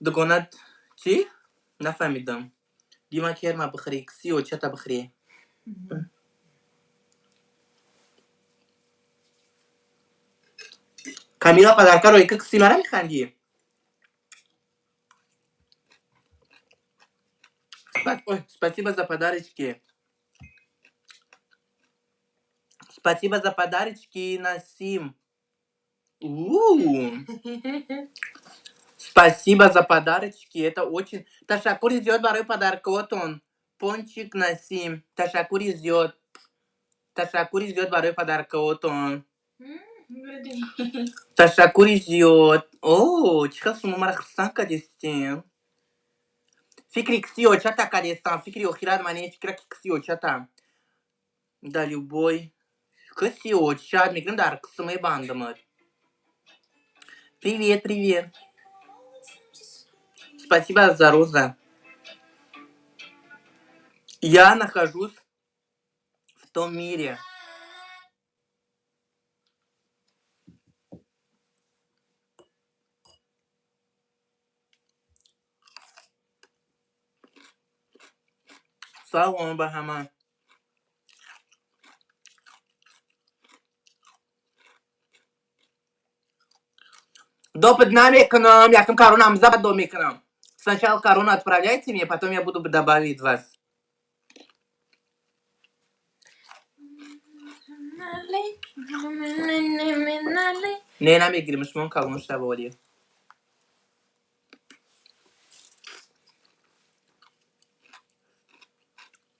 دقونات چی؟ نفهمیدم. دیما کرما بخری کسی و چتا بخری. Камила, подарка Ройка к Симара Миханги. Ой, спасибо за подарочки. Спасибо за подарочки, Насим. Спасибо за подарочки. Это очень... Ташакур идет барой подарка. Вот он. Пончик Насим. Ташакур идет. Ташакур идет барой подарка. Вот он. Ташакур идет. О, чихас мумарахсан кадестин. Фикри ксио чата кадестан. Фикри охирад мане фикра ксио чата. Да, любой. Ксио чат. Мигрим дар ксумы бандамат. Привет, привет. Спасибо за роза. Я нахожусь в том мире. Салон Бахама. Допыт нами к нам. Я к коронам за домик к нам. Сначала корону отправляйте мне, потом я буду добавить вас. Не нам игры, мы шмон калун штаболи.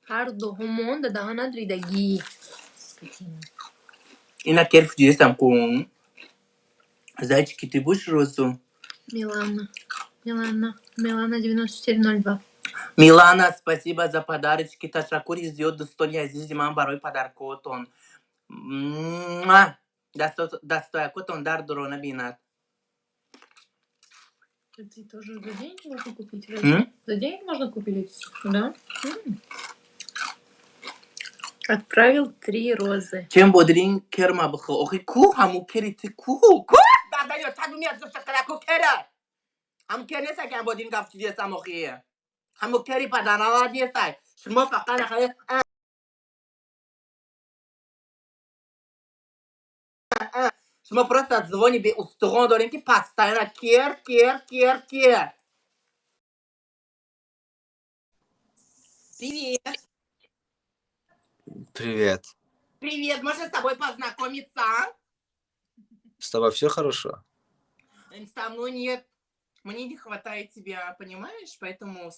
Har dohomon da daha nadridagi. И на керф здесь там кун. Зайчики, ты будешь розу? Милана 9402. Милана, спасибо за подарочки. Ташакур идет до столь азизи мам барой подаркотон. Достоя котон дар дорона бинат. Ты тоже за деньги можно купить? За деньги можно купить, да? Отправил 3 розы. Чем бодрин керма бхо. Охи ку хаму кери ты ку. Ку! Да даёт таду меня за шокола ку кера. Хам керне са кем бодрин гафти де самохи. Хаму кери паданала де сай. Шмо фака на хае. Шмо просто звони бе устрон дорим ки постоянно кер. Привет. Привет. Привет, можно с тобой познакомиться? С тобой все хорошо? Со мной нет. Мне не хватает тебя, понимаешь? Поэтому